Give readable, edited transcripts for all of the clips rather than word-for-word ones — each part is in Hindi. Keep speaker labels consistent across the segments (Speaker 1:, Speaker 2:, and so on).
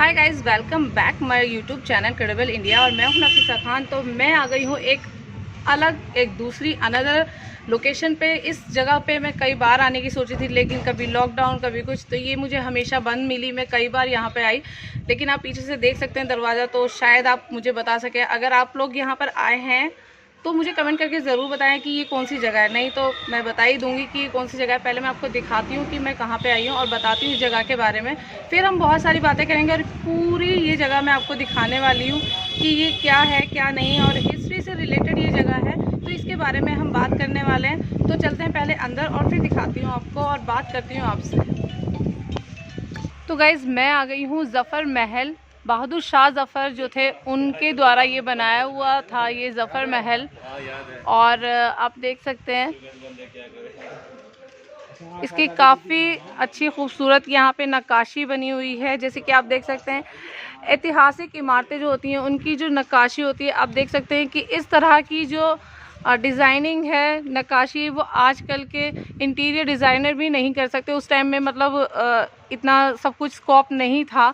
Speaker 1: Hi guys, welcome back my YouTube channel credible India. और मैं हूं नफीसा खान। तो मैं आ गई हूं एक दूसरी अनदर लोकेशन पे। इस जगह पे मैं कई बार आने की सोची थी, लेकिन कभी लॉकडाउन कभी कुछ, तो ये मुझे हमेशा बंद मिली। मैं कई बार यहाँ पे आई, लेकिन आप पीछे से देख सकते हैं दरवाज़ा, तो शायद आप मुझे बता सकें। अगर आप लोग यहाँ पर आए हैं तो मुझे कमेंट करके ज़रूर बताएं कि ये कौन सी जगह है। नहीं तो मैं बता ही दूंगी कि ये कौन सी जगह है। पहले मैं आपको दिखाती हूँ कि मैं कहाँ पे आई हूँ और बताती हूँ इस जगह के बारे में। फिर हम बहुत सारी बातें करेंगे और पूरी ये जगह मैं आपको दिखाने वाली हूँ कि ये क्या है क्या नहीं, और हिस्ट्री से रिलेटेड ये जगह है, तो इसके बारे में हम बात करने वाले हैं। तो चलते हैं पहले अंदर और फिर दिखाती हूँ आपको और बात करती हूँ आपसे। तो गाइज़, मैं आ गई हूँ ज़फ़र महल। बहादुर शाह ज़फ़र जो थे उनके द्वारा ये बनाया हुआ था, ये ज़फ़र महल। और आप देख सकते हैं इसकी काफ़ी अच्छी खूबसूरत यहाँ पे नक्काशी बनी हुई है। जैसे कि आप देख सकते हैं ऐतिहासिक इमारतें जो होती हैं उनकी जो नक्काशी होती है, आप देख सकते हैं कि इस तरह की जो डिज़ाइनिंग है, नक्काशी, वो आजकल के इंटीरियर डिज़ाइनर भी नहीं कर सकते। उस टाइम में मतलब इतना सब कुछ स्कोप नहीं था,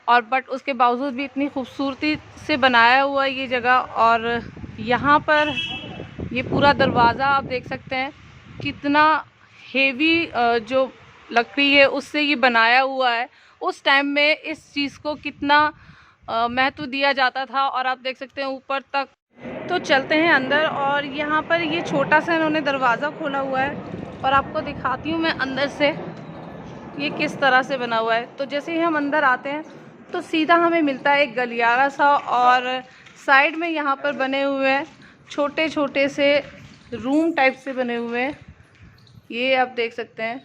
Speaker 1: और बट उसके बावजूद भी इतनी खूबसूरती से बनाया हुआ ये जगह। और यहाँ पर ये पूरा दरवाज़ा आप देख सकते हैं कितना हेवी जो लकड़ी है उससे ये बनाया हुआ है। उस टाइम में इस चीज़ को कितना महत्व दिया जाता था, और आप देख सकते हैं ऊपर तक। तो चलते हैं अंदर, और यहाँ पर ये छोटा सा इन्होंने दरवाज़ा खोला हुआ है और आपको दिखाती हूँ मैं अंदर से ये किस तरह से बना हुआ है। तो जैसे ही हम अंदर आते हैं तो सीधा हमें मिलता है एक गलियारा सा, और साइड में यहाँ पर बने हुए हैं छोटे छोटे से रूम टाइप से बने हुए हैं, ये आप देख सकते हैं।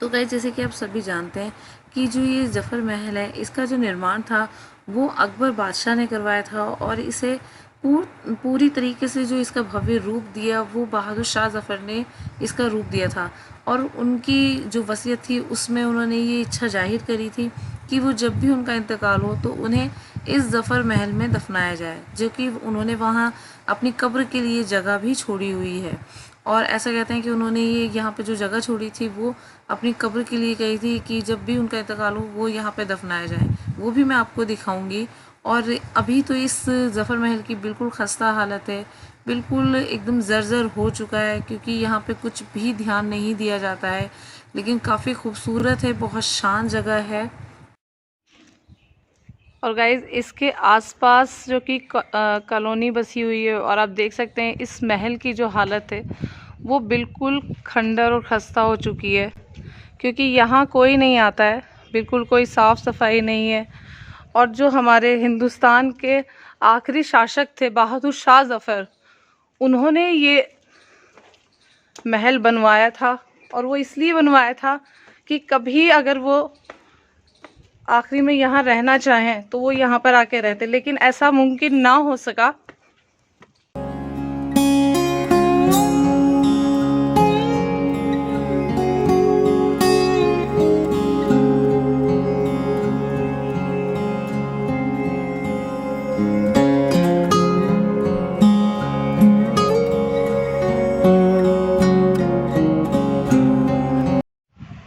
Speaker 2: तो गाइस, जैसे कि आप सभी जानते हैं कि जो ये ज़फ़र महल है, इसका जो निर्माण था वो अकबर बादशाह ने करवाया था, और इसे पूरी तरीके से जो इसका भव्य रूप दिया वो बहादुर शाह ज़फ़र ने इसका रूप दिया था। और उनकी जो वसीयत थी उसमें उन्होंने ये इच्छा जाहिर करी थी कि वो जब भी उनका इंतकाल हो तो उन्हें इस ज़फ़र महल में दफनाया जाए, जो कि उन्होंने वहाँ अपनी कब्र के लिए जगह भी छोड़ी हुई है। और ऐसा कहते हैं कि उन्होंने ये यहाँ पे जो जगह छोड़ी थी वो अपनी कब्र के लिए कही थी कि जब भी उनका इंतकाल हो वो यहाँ पे दफनाया जाए। वो भी मैं आपको दिखाऊंगी। और अभी तो इस ज़फ़र महल की बिल्कुल खस्ता हालत है, बिल्कुल एकदम जर्जर हो चुका है, क्योंकि यहाँ पे कुछ भी ध्यान नहीं दिया जाता है। लेकिन काफ़ी खूबसूरत है, बहुत शान जगह है।
Speaker 1: और गाइज, इसके आसपास जो कि कॉलोनी बसी हुई है, और आप देख सकते हैं इस महल की जो हालत है वो बिल्कुल खंडर और खस्ता हो चुकी है, क्योंकि यहाँ कोई नहीं आता है, बिल्कुल कोई साफ़ सफाई नहीं है। और जो हमारे हिंदुस्तान के आखिरी शासक थे बहादुर शाह ज़फ़र, उन्होंने ये महल बनवाया था, और वो इसलिए बनवाया था कि कभी अगर वो आखिरी में यहाँ रहना चाहें तो वो यहाँ पर आके रहते, लेकिन ऐसा मुमकिन ना हो सका।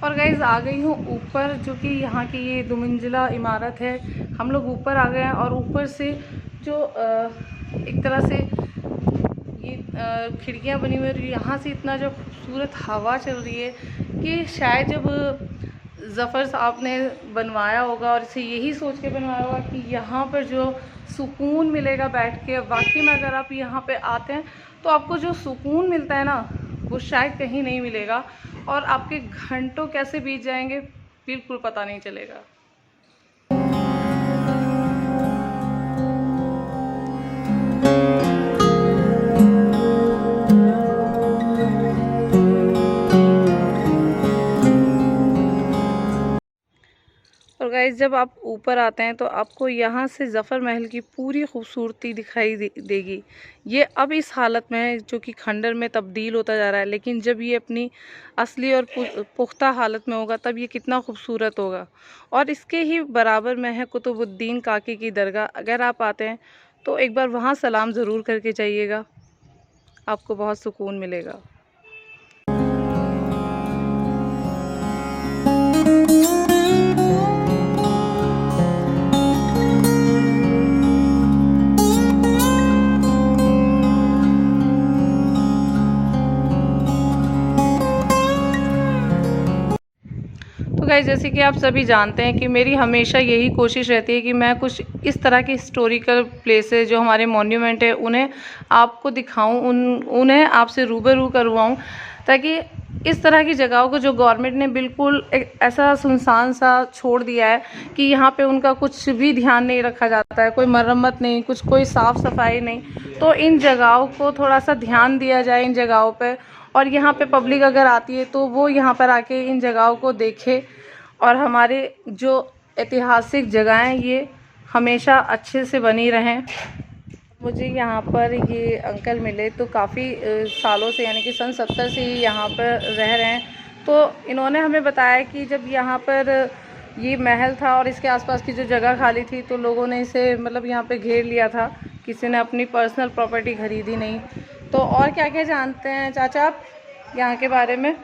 Speaker 1: और गाइज, आ गई हूँ ऊपर, जो कि यहाँ की ये 2 मंजिला इमारत है। हम लोग ऊपर आ गए हैं, और ऊपर से जो एक तरह से ये खिड़कियाँ बनी हुई है, यहाँ से इतना जो खूबसूरत हवा चल रही है कि शायद जब ज़फ़र साहब ने बनवाया होगा और इसे यही सोच के बनवाया होगा कि यहाँ पर जो सुकून मिलेगा बैठ के। वाकई में अगर आप यहाँ पे आते हैं तो आपको जो सुकून मिलता है ना, वो शायद कहीं नहीं मिलेगा, और आपके घंटों कैसे बीत जाएंगे बिल्कुल पता नहीं चलेगा। और गाइस, जब आप ऊपर आते हैं तो आपको यहाँ से ज़फ़र महल की पूरी खूबसूरती दिखाई देगी। ये अब इस हालत में है जो कि खंडर में तब्दील होता जा रहा है, लेकिन जब ये अपनी असली और पुख्ता हालत में होगा तब ये कितना खूबसूरत होगा। और इसके ही बराबर में है कुतुबुद्दीन काकी की दरगाह। अगर आप आते हैं तो एक बार वहाँ सलाम ज़रूर करके जाइएगा, आपको बहुत सुकून मिलेगा। गाइस जैसे कि आप सभी जानते हैं कि मेरी हमेशा यही कोशिश रहती है कि मैं कुछ इस तरह के हिस्टोरिकल प्लेसेस जो हमारे मॉन्यूमेंट है उन्हें आपको दिखाऊं, उन्हें आपसे रूबरू करवाऊं, ताकि इस तरह की जगहों को जो गवर्नमेंट ने बिल्कुल एक ऐसा सुनसान सा छोड़ दिया है कि यहाँ पे उनका कुछ भी ध्यान नहीं रखा जाता है, कोई मरम्मत नहीं, कुछ कोई साफ़ सफाई नहीं। तो इन जगहों को थोड़ा सा ध्यान दिया जाए इन जगहों पे, और यहाँ पे पब्लिक अगर आती है तो वो यहाँ पर आके इन जगहों को देखे, और हमारे जो ऐतिहासिक जगह हैं ये हमेशा अच्छे से बनी रहें। मुझे यहाँ पर ये अंकल मिले तो काफ़ी सालों से, यानी कि सन 70 से ही यहाँ पर रह रहे हैं। तो इन्होंने हमें बताया कि जब यहाँ पर ये महल था और इसके आसपास की जो जगह खाली थी तो लोगों ने इसे मतलब यहाँ पे घेर लिया था, किसी ने अपनी पर्सनल प्रॉपर्टी खरीदी नहीं। तो और क्या क्या जानते हैं चाचा आप यहाँ के बारे में?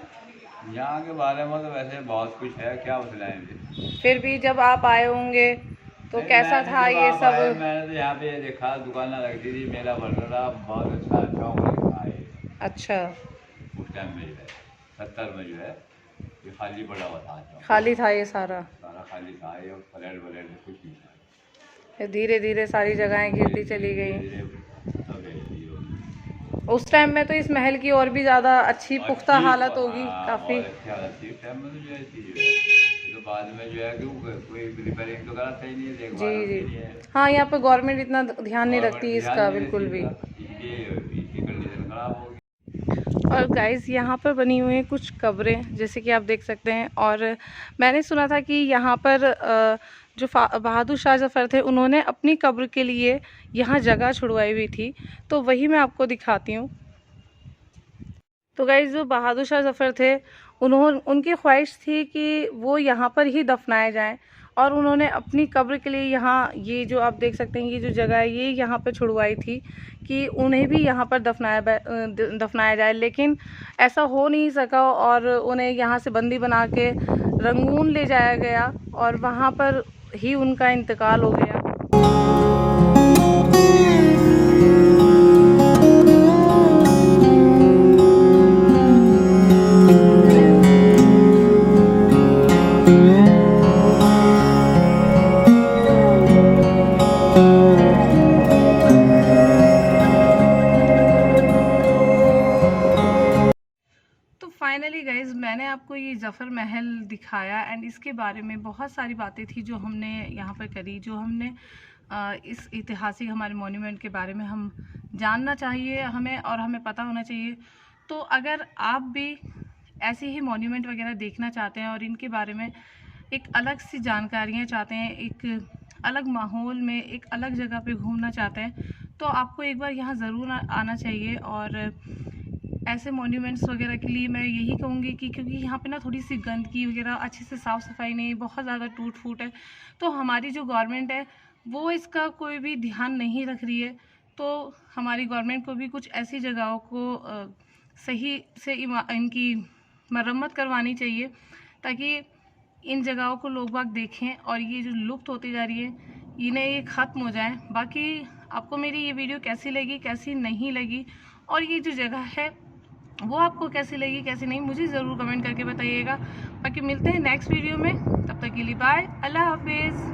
Speaker 3: यहाँ के बारे में तो वैसे बहुत कुछ है, क्या बतलाएं।
Speaker 1: फिर भी जब आप आए होंगे तो कैसा था ये सब?
Speaker 3: मैंने तो यहाँ पे देखा, दुकानें लगती थी, मेला बढ़ता था, बहुत अच्छा चौक था ये।
Speaker 1: अच्छा,
Speaker 3: उस टाइम में जो है 70 में जो है ये खाली पड़ा हुआ था चौक।
Speaker 1: खाली था ये सारा
Speaker 3: खाली था, ये फ्लैट व्लैट कुछ नहीं था।
Speaker 1: धीरे धीरे सारी जगहें गिरती चली गई।
Speaker 3: धीरे-धीरे सब ऐसे ही हो गया।
Speaker 1: उस टाइम में तो इस महल की और भी ज़्यादा अच्छी पुख्ता हालत होगी काफ़ी।
Speaker 3: बहुत अच्छी हालत थी उस टाइम में, तो जो है थी जो है। तो बाद में जो है कि कोई रिपेयरिंग तो करा सही नहीं है, देखभाल
Speaker 1: जी
Speaker 3: नहीं
Speaker 1: जी,
Speaker 3: है।
Speaker 1: हाँ यहाँ पे गवर्नमेंट इतना ध्यान नहीं रखती इसका बिल्कुल भी।
Speaker 3: इसकी कंडीशन खराब होगी।
Speaker 1: और गाइस यहाँ पर बनी हुई हैं कुछ कब्रें, जैसे कि आप देख सकते हैं। और मैंने सुना था कि यहाँ पर जो बहादुर शाह जफ़र थे उन्होंने अपनी कब्र के लिए यहाँ जगह छुड़वाई हुई थी, तो वही मैं आपको दिखाती हूँ। तो गाइस जो बहादुर शाह जफ़र थे उनकी ख्वाहिश थी कि वो यहाँ पर ही दफनाए जाएं, और उन्होंने अपनी कब्र के लिए यहाँ ये जो आप देख सकते हैं ये जो जगह है ये यहाँ पर छुड़वाई थी कि उन्हें भी यहाँ पर दफनाया जाए। लेकिन ऐसा हो नहीं सका और उन्हें यहाँ से बंदी बना के रंगून ले जाया गया और वहाँ पर ही उनका इंतकाल हो गया। फाइनली गाइज़ मैंने आपको ये ज़फ़र महल दिखाया, एंड इसके बारे में बहुत सारी बातें थी जो हमने यहाँ पर करी, जो हमने इस ऐतिहासिक हमारे मॉन्यूमेंट के बारे में हम जानना चाहिए हमें, और हमें पता होना चाहिए। तो अगर आप भी ऐसे ही मॉन्यूमेंट वगैरह देखना चाहते हैं और इनके बारे में एक अलग सी जानकारियाँ चाहते हैं, एक अलग माहौल में एक अलग जगह पे घूमना चाहते हैं, तो आपको एक बार यहाँ ज़रूर आना चाहिए। और ऐसे मॉन्यूमेंट्स वगैरह के लिए मैं यही कहूँगी कि क्योंकि यहाँ पे ना थोड़ी सी गंदगी वगैरह, अच्छे से साफ़ सफाई नहीं, बहुत ज़्यादा टूट फूट है, तो हमारी जो गवर्नमेंट है वो इसका कोई भी ध्यान नहीं रख रही है। तो हमारी गवर्नमेंट को भी कुछ ऐसी जगहों को सही से इनकी मरम्मत करवानी चाहिए, ताकि इन जगहों को लोग बाग देखें और ये जो लुप्त होती जा रही है इन्हें ये ख़त्म हो जाए। बाकी आपको मेरी ये वीडियो कैसी लगी, कैसी नहीं लगी, और ये जो जगह है वो आपको कैसी लगी कैसी नहीं, मुझे ज़रूर कमेंट करके बताइएगा। बाकी मिलते हैं नेक्स्ट वीडियो में, तब तक के लिए बाय, अल्लाह हाफिज़।